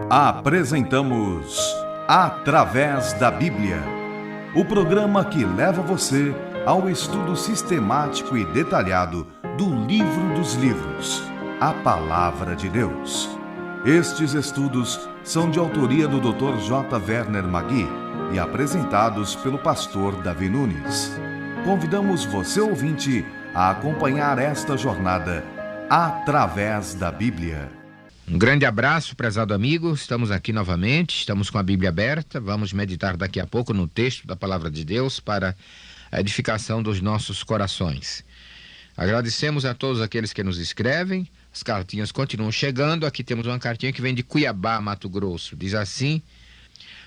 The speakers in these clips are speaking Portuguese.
Apresentamos Através da Bíblia, o programa que leva você ao estudo sistemático e detalhado do Livro dos Livros, a Palavra de Deus. Estes estudos são de autoria do Dr. J. Werner Magui e apresentados pelo pastor Davi Nunes. Convidamos você, ouvinte, a acompanhar esta jornada através da Bíblia. Um grande abraço, prezado amigo. Estamos aqui novamente, estamos com a Bíblia aberta. Vamos meditar daqui a pouco no texto da Palavra de Deus para a edificação dos nossos corações. Agradecemos a todos aqueles que nos escrevem. As cartinhas continuam chegando. Aqui temos uma cartinha que vem de Cuiabá, Mato Grosso. Diz assim: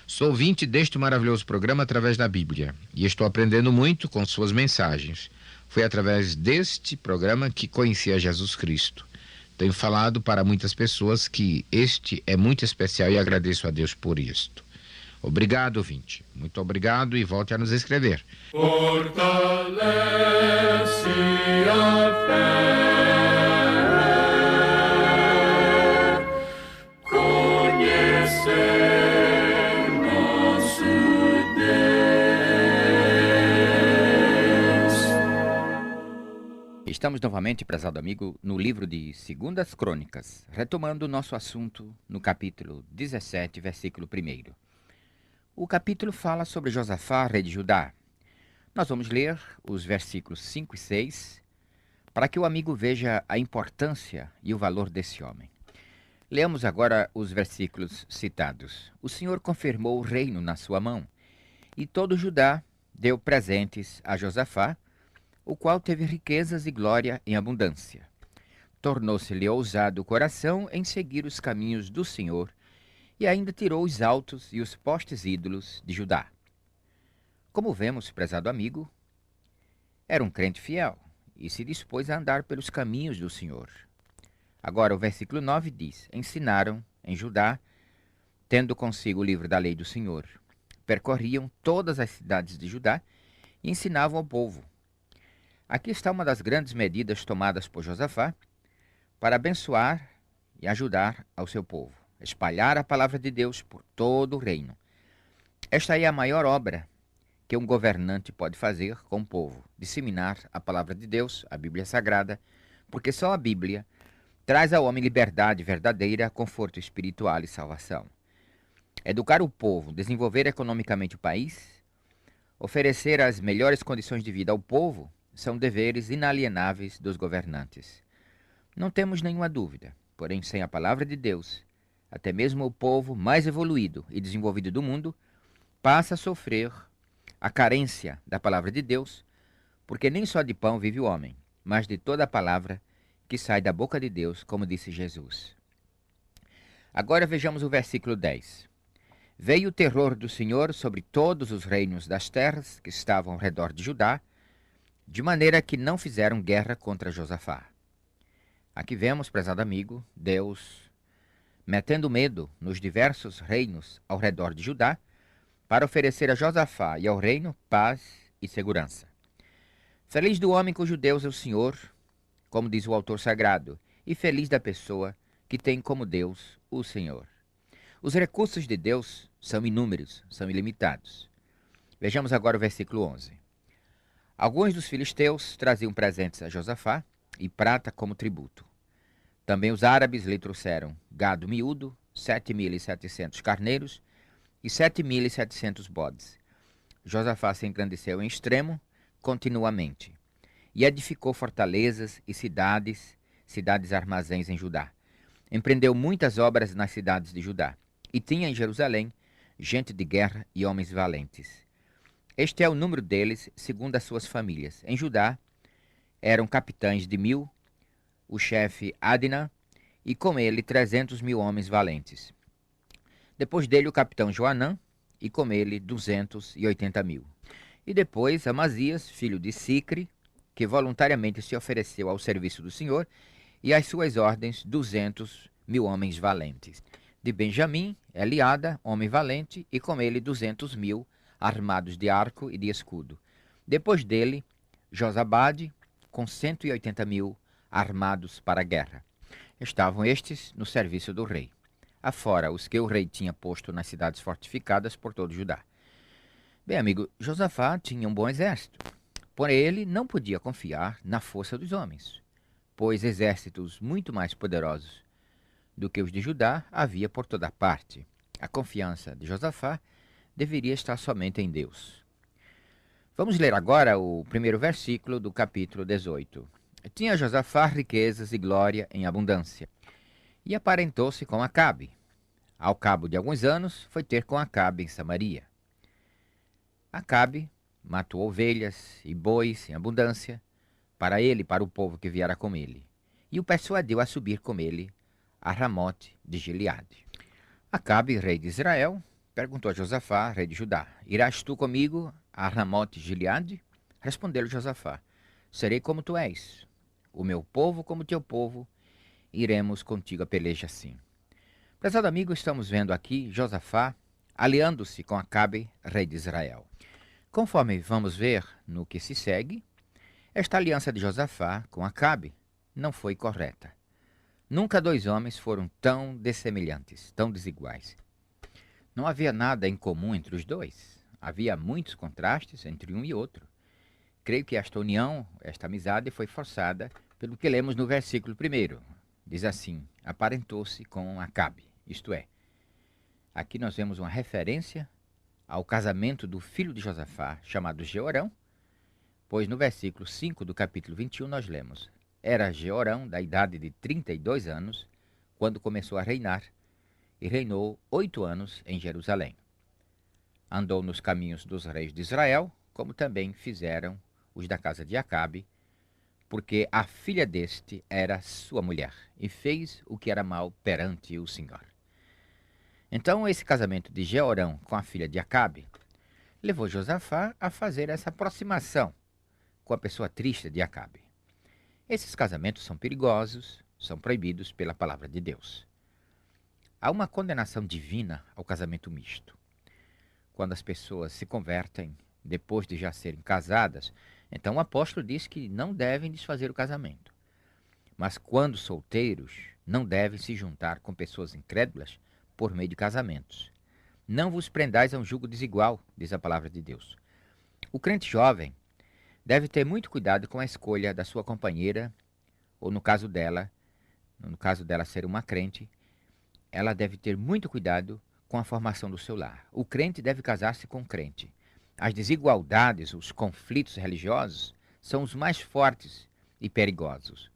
sou ouvinte deste maravilhoso programa através da Bíblia e estou aprendendo muito com suas mensagens. Foi através deste programa que conheci a Jesus Cristo. Tenho falado para muitas pessoas que este é muito especial e agradeço a Deus por isto. Obrigado, ouvinte. Muito obrigado e volte a nos escrever. Fortalece a fé, conhecer nosso Deus. Estamos novamente, prezado amigo, no livro de 2 Crônicas, retomando o nosso assunto no capítulo 17, versículo 1. O capítulo fala sobre Josafá, rei de Judá. Nós vamos ler os versículos 5 e 6 para que o amigo veja a importância e o valor desse homem. Leamos agora os versículos citados. O Senhor confirmou o reino na sua mão, e todo Judá deu presentes a Josafá, o qual teve riquezas e glória em abundância. Tornou-se-lhe ousado o coração em seguir os caminhos do Senhor, e ainda tirou os altos e os postes ídolos de Judá. Como vemos, prezado amigo, era um crente fiel, e se dispôs a andar pelos caminhos do Senhor. Agora o versículo 9 diz: ensinaram em Judá, tendo consigo o livro da lei do Senhor. Percorriam todas as cidades de Judá e ensinavam ao povo. Aqui está uma das grandes medidas tomadas por Josafá para abençoar e ajudar ao seu povo, espalhar a palavra de Deus por todo o reino. Esta é a maior obra que um governante pode fazer com o povo, disseminar a palavra de Deus, a Bíblia Sagrada, porque só a Bíblia traz ao homem liberdade verdadeira, conforto espiritual e salvação. Educar o povo, desenvolver economicamente o país, oferecer as melhores condições de vida ao povo, são deveres inalienáveis dos governantes. Não temos nenhuma dúvida, porém, sem a palavra de Deus, até mesmo o povo mais evoluído e desenvolvido do mundo passa a sofrer a carência da palavra de Deus, porque nem só de pão vive o homem, mas de toda a palavra que sai da boca de Deus, como disse Jesus. Agora vejamos o versículo 10. Veio o terror do Senhor sobre todos os reinos das terras que estavam ao redor de Judá, de maneira que não fizeram guerra contra Josafá. Aqui vemos, prezado amigo, Deus metendo medo nos diversos reinos ao redor de Judá, para oferecer a Josafá e ao reino paz e segurança. Feliz do homem cujo Deus é o Senhor, como diz o autor sagrado, e feliz da pessoa que tem como Deus o Senhor. Os recursos de Deus são inúmeros, são ilimitados. Vejamos agora o versículo 11. Alguns dos filisteus traziam presentes a Josafá e prata como tributo. Também os árabes lhe trouxeram gado miúdo, 7.700 carneiros e 7.700 bodes. Josafá se engrandeceu em extremo continuamente e edificou fortalezas e cidades armazéns em Judá. Empreendeu muitas obras nas cidades de Judá e tinha em Jerusalém gente de guerra e homens valentes. Este é o número deles, segundo as suas famílias. Em Judá eram capitães de 1.000, o chefe Adna, e com ele 300.000 homens valentes. Depois dele o capitão Joanã, e com ele 280.000. E depois Amazias, filho de Sicre, que voluntariamente se ofereceu ao serviço do Senhor, e às suas ordens 200.000 homens valentes. De Benjamim, Eliada, homem valente, e com ele 200.000 armados de arco e de escudo. Depois dele, Josabade, com 180.000 armados para a guerra. Estavam estes no serviço do rei. afora os que o rei tinha posto nas cidades fortificadas por todo Judá. Bem, amigo, Josafá tinha um bom exército, porém ele não podia confiar na força dos homens, pois exércitos muito mais poderosos do que os de Judá havia por toda parte. A confiança de Josafá deveria estar somente em Deus. Vamos ler agora o primeiro versículo do capítulo 18. Tinha Josafá riquezas e glória em abundância, e aparentou-se com Acabe. Ao cabo de alguns anos, foi ter com Acabe em Samaria. Acabe matou ovelhas e bois em abundância, para ele e para o povo que viera com ele, e o persuadiu a subir com ele a Ramote de Gileade. Acabe, rei de Israel, perguntou a Josafá, rei de Judá: Irás tu comigo a Ramote de Gileade? Respondeu-lhe Josafá: Serei como tu és, o meu povo como teu povo, iremos contigo a peleja assim. Prezado amigo, estamos vendo aqui Josafá aliando-se com Acabe, rei de Israel. Conforme vamos ver no que se segue, esta aliança de Josafá com Acabe não foi correta. Nunca dois homens foram tão dessemelhantes, tão desiguais. Não havia nada em comum entre os dois. Havia muitos contrastes entre um e outro. Creio que esta união, esta amizade foi forçada pelo que lemos no versículo 1. Diz assim: aparentou-se com Acabe. Isto é, aqui nós vemos uma referência ao casamento do filho de Josafá, chamado Jeorão, pois no versículo 5 do capítulo 21 nós lemos: Era Jeorão da idade de 32 anos, quando começou a reinar, e reinou 8 anos em Jerusalém. Andou nos caminhos dos reis de Israel, como também fizeram os da casa de Acabe, porque a filha deste era sua mulher, e fez o que era mal perante o Senhor. Então, esse casamento de Jeorão com a filha de Acabe levou Josafá a fazer essa aproximação com a pessoa triste de Acabe. Esses casamentos são perigosos, são proibidos pela palavra de Deus. Há uma condenação divina ao casamento misto. Quando as pessoas se convertem depois de já serem casadas, então o apóstolo diz que não devem desfazer o casamento. Mas quando solteiros, não devem se juntar com pessoas incrédulas por meio de casamentos. Não vos prendais a um jugo desigual, diz a palavra de Deus. O crente jovem deve ter muito cuidado com a escolha da sua companheira, ou no caso dela ser uma crente, ela deve ter muito cuidado com a formação do seu lar. O crente deve casar-se com o crente. As desigualdades, os conflitos religiosos são os mais fortes e perigosos.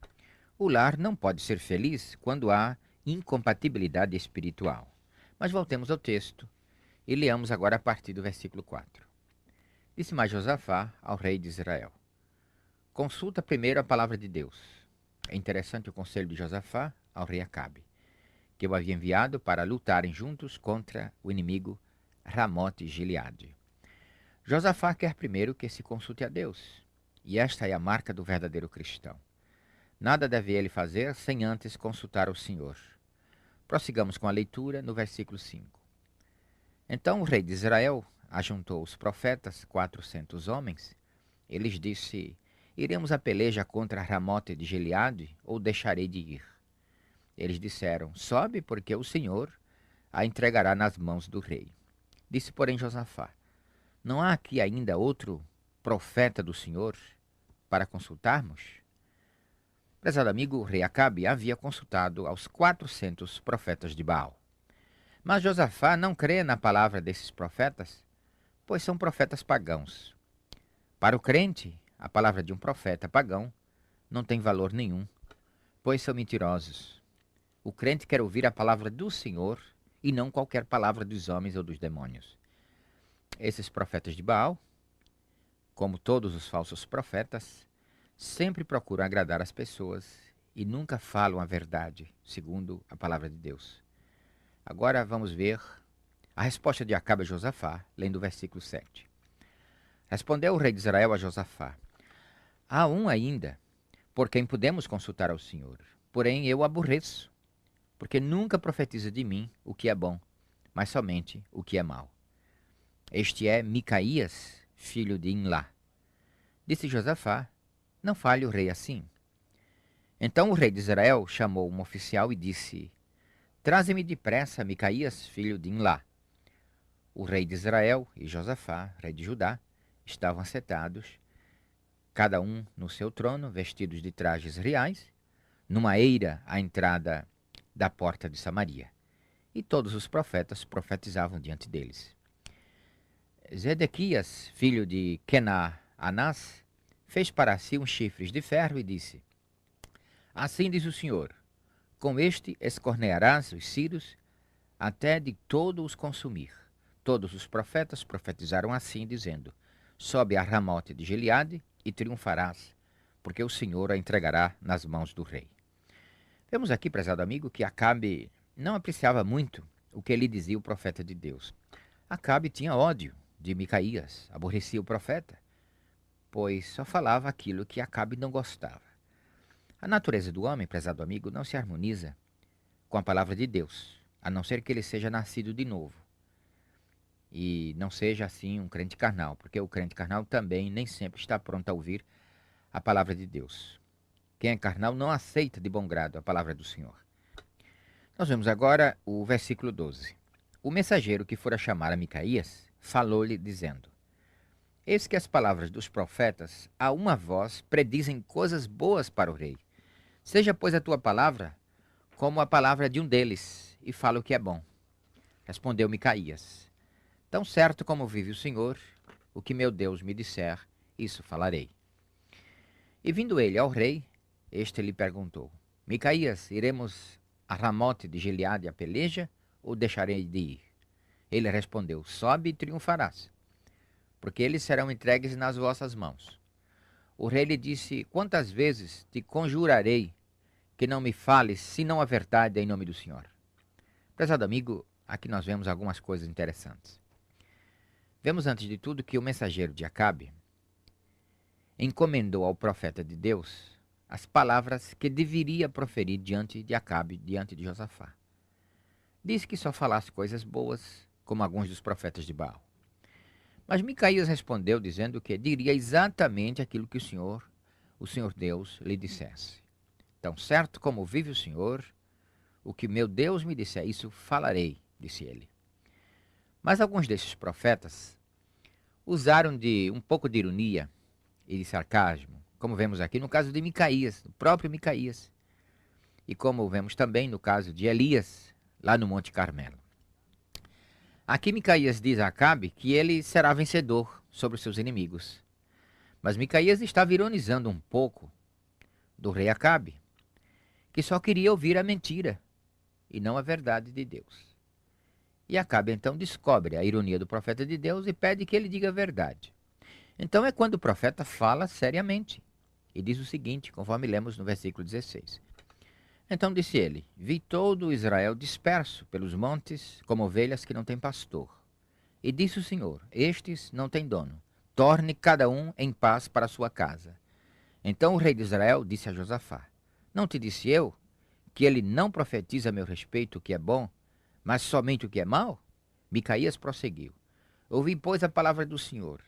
O lar não pode ser feliz quando há incompatibilidade espiritual. Mas voltemos ao texto e leamos agora a partir do versículo 4. Disse mais Josafá ao rei de Israel: Consulta primeiro a palavra de Deus. É interessante o conselho de Josafá ao rei Acabe, que o havia enviado para lutarem juntos contra o inimigo Ramote de Gileade. Josafá quer primeiro que se consulte a Deus, e esta é a marca do verdadeiro cristão. Nada deve ele fazer sem antes consultar o Senhor. Prossigamos com a leitura no versículo 5. Então o rei de Israel ajuntou os profetas, 400 homens. E lhes disse: Iremos a peleja contra Ramote de Gileade, ou deixarei de ir? Eles disseram: Sobe, porque o Senhor a entregará nas mãos do rei. Disse, porém, Josafá: Não há aqui ainda outro profeta do Senhor para consultarmos? Prezado amigo, o rei Acabe havia consultado aos 400 profetas de Baal. Mas Josafá não crê na palavra desses profetas, pois são profetas pagãos. Para o crente, a palavra de um profeta pagão não tem valor nenhum, pois são mentirosos. O crente quer ouvir a palavra do Senhor e não qualquer palavra dos homens ou dos demônios. Esses profetas de Baal, como todos os falsos profetas, sempre procuram agradar as pessoas e nunca falam a verdade, segundo a palavra de Deus. Agora vamos ver a resposta de Acabe a Josafá, lendo o versículo 7. Respondeu o rei de Israel a Josafá: Há um ainda, por quem podemos consultar ao Senhor, porém eu aborreço, porque nunca profetiza de mim o que é bom, mas somente o que é mau. Este é Micaías, filho de Imlá. Disse Josafá: Não fale o rei assim. Então o rei de Israel chamou um oficial e disse: traze-me depressa Micaías, filho de Imlá. O rei de Israel e Josafá, rei de Judá, estavam assentados, cada um no seu trono, vestidos de trajes reais, numa eira à entrada da porta de Samaria. E todos os profetas profetizavam diante deles. Zedequias, filho de Anás, fez para si uns chifres de ferro e disse: Assim diz o Senhor, com este escornearás os círios, até de todo os consumir. Todos os profetas profetizaram assim, dizendo: Sobe a Ramote de Gileade e triunfarás, porque o Senhor a entregará nas mãos do rei. Vemos aqui, prezado amigo, que Acabe não apreciava muito o que lhe dizia o profeta de Deus. Acabe tinha ódio de Micaías, aborrecia o profeta, pois só falava aquilo que Acabe não gostava. A natureza do homem, prezado amigo, não se harmoniza com a palavra de Deus, a não ser que ele seja nascido de novo. E não seja assim um crente carnal, porque o crente carnal também nem sempre está pronto a ouvir a palavra de Deus. Quem é carnal não aceita de bom grado a palavra do Senhor. Nós vemos agora o versículo 12. O mensageiro que fora chamar a Micaías falou-lhe dizendo: Eis que as palavras dos profetas a uma voz predizem coisas boas para o rei. Seja, pois, a tua palavra como a palavra de um deles, e fala o que é bom. Respondeu Micaías: Tão certo como vive o Senhor, o que meu Deus me disser, isso falarei. E vindo ele ao rei, este lhe perguntou: Micaías, iremos a Ramote de Gileade a peleja, ou deixarei de ir? Ele respondeu: Sobe e triunfarás, porque eles serão entregues nas vossas mãos. O rei lhe disse: Quantas vezes te conjurarei que não me fales, senão a verdade em nome do Senhor? Prezado amigo, aqui nós vemos algumas coisas interessantes. Vemos antes de tudo que o mensageiro de Acabe encomendou ao profeta de Deus as palavras que deveria proferir diante de Acabe, diante de Josafá. Disse que só falasse coisas boas, como alguns dos profetas de Baal. Mas Micaías respondeu dizendo que diria exatamente aquilo que o Senhor Deus, lhe dissesse. Tão certo como vive o Senhor, o que meu Deus me disser, isso falarei, disse ele. Mas alguns desses profetas usaram de um pouco de ironia e de sarcasmo, como vemos aqui no caso de Micaías, do próprio Micaías, e como vemos também no caso de Elias, lá no Monte Carmelo. Aqui Micaías diz a Acabe que ele será vencedor sobre os seus inimigos. Mas Micaías estava ironizando um pouco do rei Acabe, que só queria ouvir a mentira e não a verdade de Deus. E Acabe então descobre a ironia do profeta de Deus e pede que ele diga a verdade. Então é quando o profeta fala seriamente e diz o seguinte, conforme lemos no versículo 16. Então disse ele: Vi todo Israel disperso pelos montes, como ovelhas que não têm pastor. E disse o Senhor: Estes não têm dono. Torne cada um em paz para a sua casa. Então o rei de Israel disse a Josafá: Não te disse eu que ele não profetiza a meu respeito o que é bom, mas somente o que é mau? Micaías prosseguiu: Ouvi, pois, a palavra do Senhor.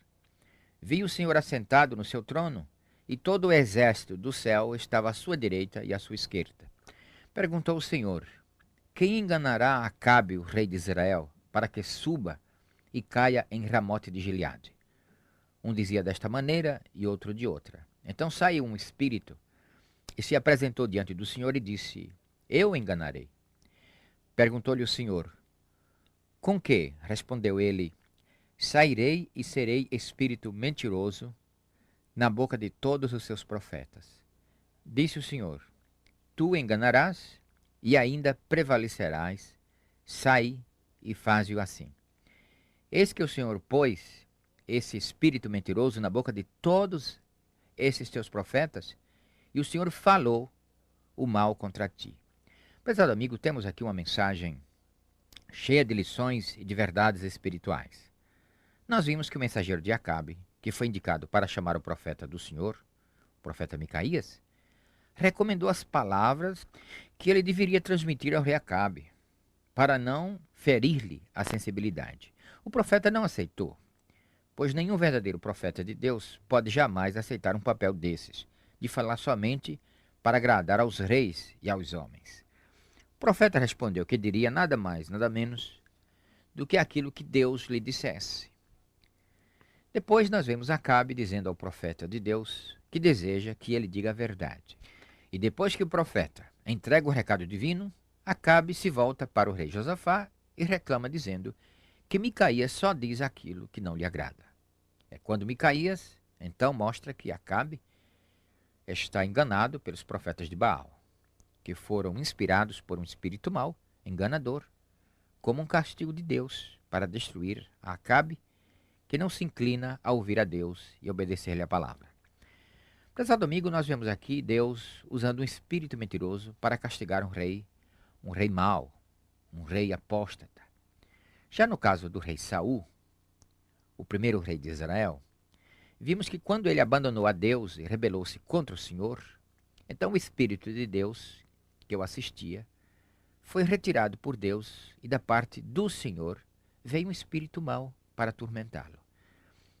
Vi o Senhor assentado no seu trono, e todo o exército do céu estava à sua direita e à sua esquerda. Perguntou o Senhor: Quem enganará Acabe, o rei de Israel, para que suba e caia em Ramote de Gileade? Um dizia desta maneira e outro de outra. Então saiu um espírito e se apresentou diante do Senhor e disse: Eu enganarei. Perguntou-lhe o Senhor: Com que? Respondeu ele: Sairei e serei espírito mentiroso na boca de todos os seus profetas. Disse o Senhor: Tu enganarás e ainda prevalecerás. Sai e faze-o assim. Eis que o Senhor pôs esse espírito mentiroso na boca de todos esses teus profetas, e o Senhor falou o mal contra ti. Prezado amigo, temos aqui uma mensagem cheia de lições e de verdades espirituais. Nós vimos que o mensageiro de Acabe, que foi indicado para chamar o profeta do Senhor, o profeta Micaías, recomendou as palavras que ele deveria transmitir ao rei Acabe, para não ferir-lhe a sensibilidade. O profeta não aceitou, pois nenhum verdadeiro profeta de Deus pode jamais aceitar um papel desses, de falar somente para agradar aos reis e aos homens. profeta respondeu que diria nada mais, nada menos do que aquilo que Deus lhe dissesse. Depois nós vemos Acabe dizendo ao profeta de Deus que deseja que ele diga a verdade. E depois que o profeta entrega o recado divino, Acabe se volta para o rei Josafá e reclama dizendo que Micaías só diz aquilo que não lhe agrada. É quando Micaías então mostra que Acabe está enganado pelos profetas de Baal, que foram inspirados por um espírito mau, enganador, como um castigo de Deus para destruir a Acabe, que não se inclina a ouvir a Deus e obedecer-lhe a palavra. Prezado amigo, nós vemos aqui Deus usando um espírito mentiroso para castigar um rei mau, um rei apóstata. Já no caso do rei Saul, o primeiro rei de Israel, vimos que quando ele abandonou a Deus e rebelou-se contra o Senhor, então o Espírito de Deus, que o assistia, foi retirado por Deus e da parte do Senhor veio um espírito mau para atormentá-lo.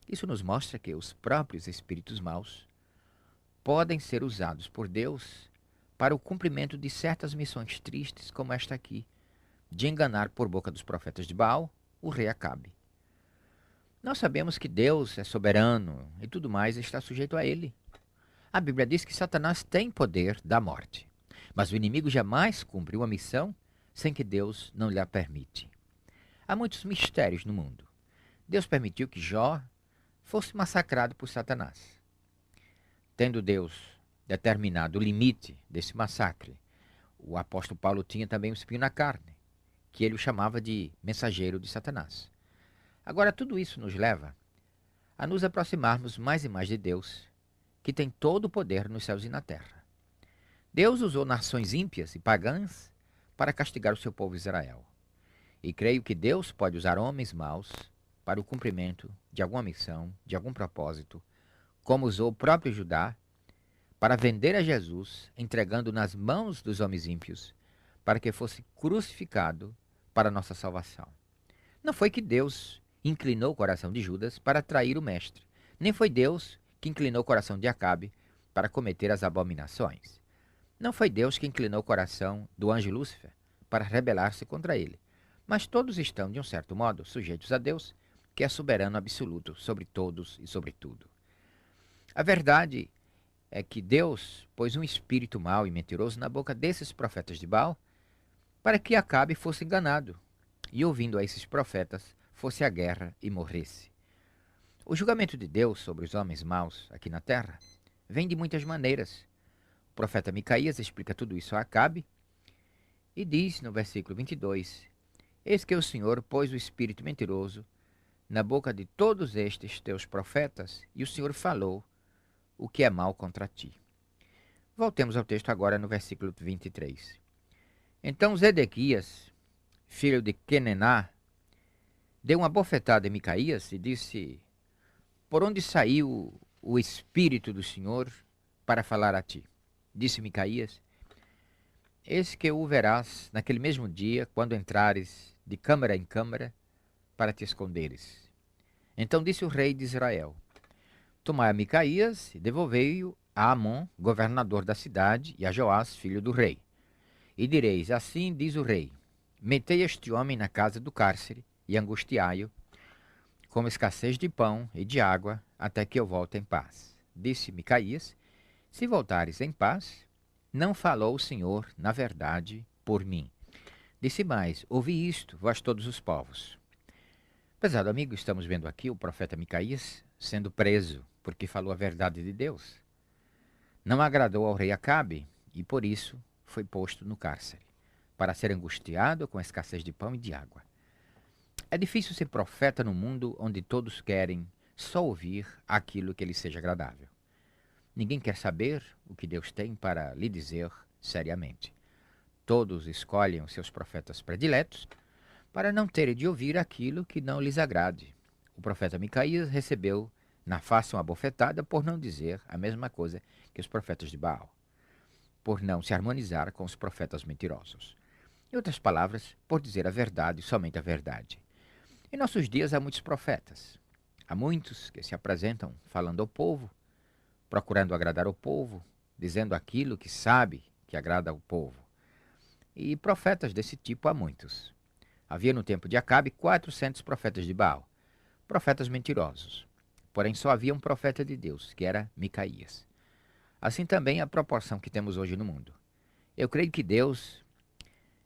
Isso nos mostra que os próprios espíritos maus podem ser usados por Deus para o cumprimento de certas missões tristes como esta aqui, de enganar por boca dos profetas de Baal o rei Acabe. Nós sabemos que Deus é soberano e tudo mais está sujeito a ele. A Bíblia diz que Satanás tem poder da morte, mas o inimigo jamais cumpre uma missão sem que Deus não lhe a permite. Há muitos mistérios no mundo. Deus permitiu que Jó fosse massacrado por Satanás. Tendo Deus determinado o limite desse massacre, o apóstolo Paulo tinha também um espinho na carne, que ele o chamava de mensageiro de Satanás. Agora, tudo isso nos leva a nos aproximarmos mais e mais de Deus, que tem todo o poder nos céus e na terra. Deus usou nações ímpias e pagãs para castigar o seu povo Israel. E creio que Deus pode usar homens maus para o cumprimento de alguma missão, de algum propósito, como usou o próprio Judá para vender a Jesus, entregando nas mãos dos homens ímpios, para que fosse crucificado para a nossa salvação. Não foi que Deus inclinou o coração de Judas para trair o mestre, nem foi Deus que inclinou o coração de Acabe para cometer as abominações. Não foi Deus que inclinou o coração do anjo Lúcifer para rebelar-se contra ele, mas todos estão, de um certo modo, sujeitos a Deus, que é soberano absoluto sobre todos e sobre tudo. A verdade é que Deus pôs um espírito mau e mentiroso na boca desses profetas de Baal para que Acabe fosse enganado e, ouvindo a esses profetas, fosse à guerra e morresse. O julgamento de Deus sobre os homens maus aqui na terra vem de muitas maneiras. O profeta Micaías explica tudo isso a Acabe e diz no versículo 22: Eis que o Senhor pôs o espírito mentiroso na boca de todos estes teus profetas, e o Senhor falou o que é mal contra ti. Voltemos ao texto agora no versículo 23. Então Zedequias, filho de Quenená, deu uma bofetada em Micaías e disse: Por onde saiu o Espírito do Senhor para falar a ti? Disse Micaías: Eis que o verás naquele mesmo dia, quando entrares de câmara em câmara, para te esconderes. Então disse o rei de Israel: Tomai a Micaías e devolvei-o a Amon, governador da cidade, e a Joás, filho do rei. E direis: Assim diz o rei: Metei este homem na casa do cárcere e angustiai-o, com escassez de pão e de água, até que eu volte em paz. Disse Micaías: Se voltares em paz, não falou o Senhor, na verdade, por mim. Disse mais: Ouvi isto, vós todos os povos. Prezado amigo, estamos vendo aqui o profeta Micaías sendo preso, porque falou a verdade de Deus. Não agradou ao rei Acabe, e por isso foi posto no cárcere, para ser angustiado com a escassez de pão e de água. É difícil ser profeta no mundo onde todos querem só ouvir aquilo que lhe seja agradável. Ninguém quer saber o que Deus tem para lhe dizer seriamente. Todos escolhem os seus profetas prediletos para não terem de ouvir aquilo que não lhes agrade. O profeta Micaías recebeu na face uma bofetada por não dizer a mesma coisa que os profetas de Baal, por não se harmonizar com os profetas mentirosos. Em outras palavras, por dizer a verdade, somente a verdade. Em nossos dias há muitos profetas. Há muitos que se apresentam falando ao povo, procurando agradar ao povo, dizendo aquilo que sabe que agrada ao povo. e profetas desse tipo há muitos. Havia no tempo de Acabe 400 profetas de Baal, profetas mentirosos. Porém, só havia um profeta de Deus, que era Micaías. Assim também a proporção que temos hoje no mundo. Eu creio que Deus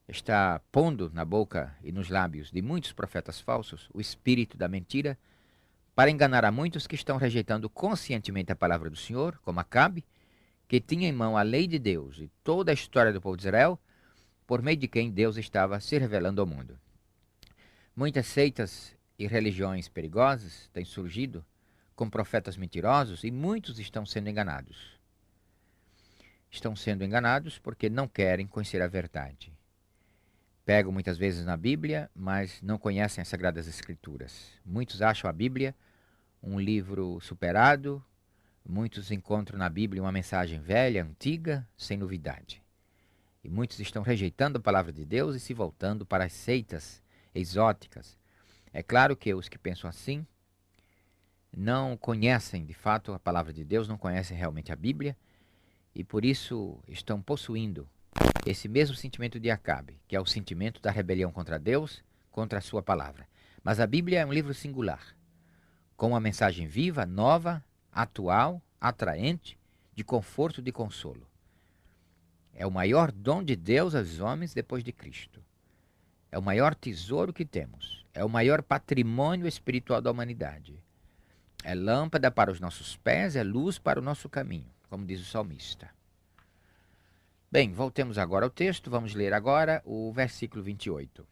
está pondo na boca e nos lábios de muitos profetas falsos o espírito da mentira para enganar a muitos que estão rejeitando conscientemente a palavra do Senhor, como Acabe, que tinha em mão a lei de Deus e toda a história do povo de Israel, por meio de quem Deus estava se revelando ao mundo. Muitas seitas e religiões perigosas têm surgido com profetas mentirosos e muitos estão sendo enganados. Estão sendo enganados porque não querem conhecer a verdade. Pegam muitas vezes na Bíblia, mas não conhecem as Sagradas Escrituras. Muitos acham a Bíblia um livro superado, muitos encontram na Bíblia uma mensagem velha, antiga, sem novidade. E muitos estão rejeitando a palavra de Deus e se voltando para as seitas exóticas. É claro que os que pensam assim não conhecem de fato a palavra de Deus, não conhecem realmente a Bíblia e por isso estão possuindo esse mesmo sentimento de Acabe, que é o sentimento da rebelião contra Deus, contra a sua palavra. Mas a Bíblia é um livro singular, com uma mensagem viva, nova, atual, atraente, de conforto, de consolo. É o maior dom de Deus aos homens depois de Cristo. É o maior tesouro que temos. É o maior patrimônio espiritual da humanidade. É lâmpada para os nossos pés, é luz para o nosso caminho, como diz o salmista. Bem, voltemos agora ao texto. Vamos ler agora o versículo 28.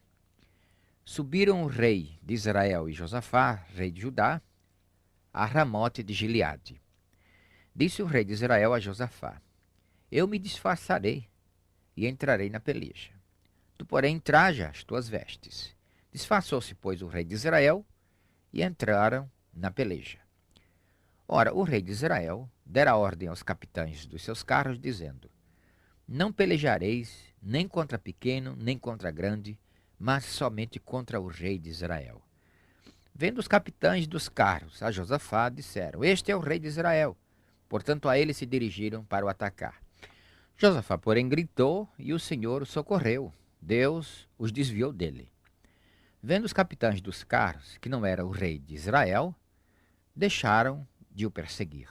Subiram o rei de Israel e Josafá, rei de Judá, a Ramote de Gileade. Disse o rei de Israel a Josafá: Eu me disfarçarei e entrarei na peleja. Tu, porém, traja as tuas vestes. Disfarçou-se, pois, o rei de Israel e entraram na peleja. Ora, o rei de Israel dera ordem aos capitães dos seus carros, dizendo: Não pelejareis nem contra pequeno, nem contra grande, mas somente contra o rei de Israel. Vendo os capitães dos carros a Josafá, disseram: Este é o rei de Israel. Portanto, a ele se dirigiram para o atacar. Josafá, porém, gritou e o Senhor o socorreu. Deus os desviou dele. Vendo os capitães dos carros que não era o rei de Israel, deixaram de o perseguir.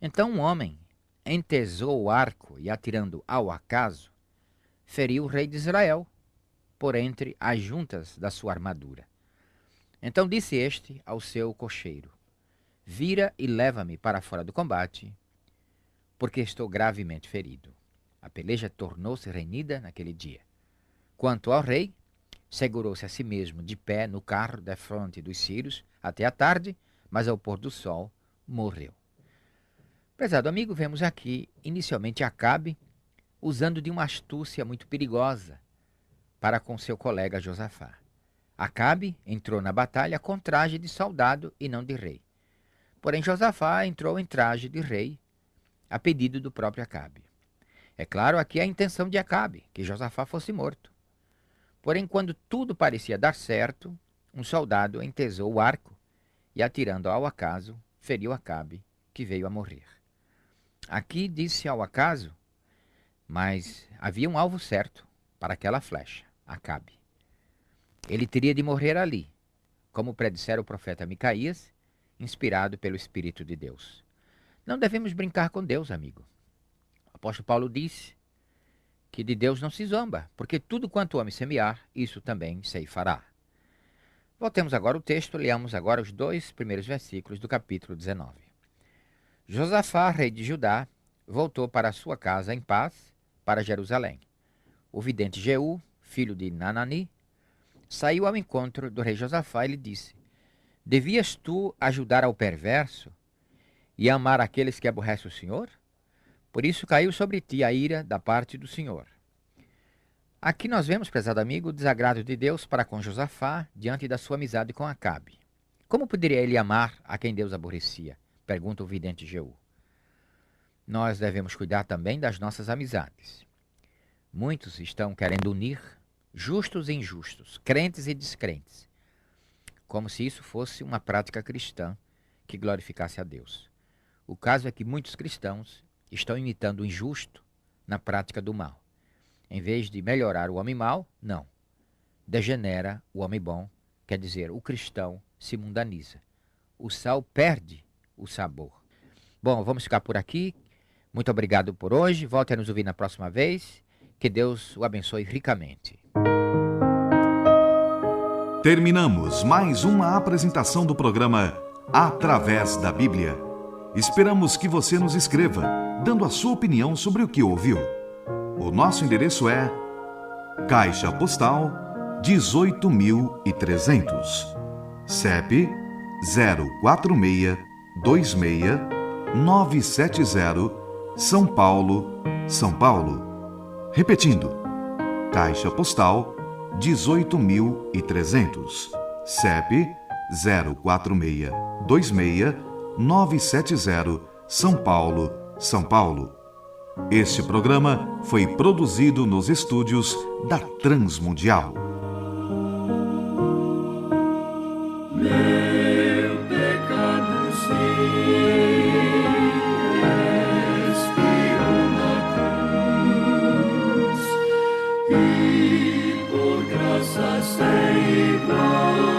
Então um homem entesou o arco e, atirando ao acaso, feriu o rei de Israel por entre as juntas da sua armadura. Então disse este ao seu cocheiro: Vira e leva-me para fora do combate, porque estou gravemente ferido. A peleja tornou-se renhida naquele dia. Quanto ao rei, segurou-se a si mesmo de pé no carro defronte dos sírios até a tarde, mas ao pôr do sol morreu. Prezado amigo, vemos aqui inicialmente Acabe usando de uma astúcia muito perigosa para com seu colega Josafá. Acabe entrou na batalha com traje de soldado e não de rei. Porém, Josafá entrou em traje de rei, a pedido do próprio Acabe. É claro, aqui a intenção de Acabe, que Josafá fosse morto. Porém, quando tudo parecia dar certo, um soldado entesou o arco e, atirando ao acaso, feriu Acabe, que veio a morrer. Aqui disse ao acaso, mas havia um alvo certo para aquela flecha, Acabe. Ele teria de morrer ali, como predissera o profeta Micaías, inspirado pelo Espírito de Deus. Não devemos brincar com Deus, amigo. O apóstolo Paulo disse que de Deus não se zomba, porque tudo quanto o homem semear, isso também ceifará. Voltemos agora ao texto, leamos agora os 2 primeiros versículos do capítulo 19. Josafá, rei de Judá, voltou para a sua casa em paz, para Jerusalém. O vidente Jeú, filho de Nanani, saiu ao encontro do rei Josafá e lhe disse: Devias tu ajudar ao perverso e amar aqueles que aborrecem o Senhor? Por isso caiu sobre ti a ira da parte do Senhor. Aqui nós vemos, prezado amigo, o desagrado de Deus para com Josafá diante da sua amizade com Acabe. Como poderia ele amar a quem Deus aborrecia? Pergunta o vidente Jeú. Nós devemos cuidar também das nossas amizades. Muitos estão querendo unir justos e injustos, crentes e descrentes, como se isso fosse uma prática cristã que glorificasse a Deus. O caso é que muitos cristãos estão imitando o injusto na prática do mal. Em vez de melhorar o homem mau, não. Degenera o homem bom, quer dizer, o cristão se mundaniza. O sal perde o sabor. Bom, vamos ficar por aqui. Muito obrigado por hoje. Volte a nos ouvir na próxima vez. Que Deus o abençoe ricamente. Terminamos mais uma apresentação do programa Através da Bíblia. Esperamos que você nos escreva, dando a sua opinião sobre o que ouviu. O nosso endereço é Caixa Postal 18.300, CEP 04626-970, São Paulo, São Paulo. Repetindo, Caixa Postal 18.300, CEP 04626-970, São Paulo, São Paulo. Este programa foi produzido nos estúdios da Transmundial. Meu pecado expirou na cruz, e por graça sem igual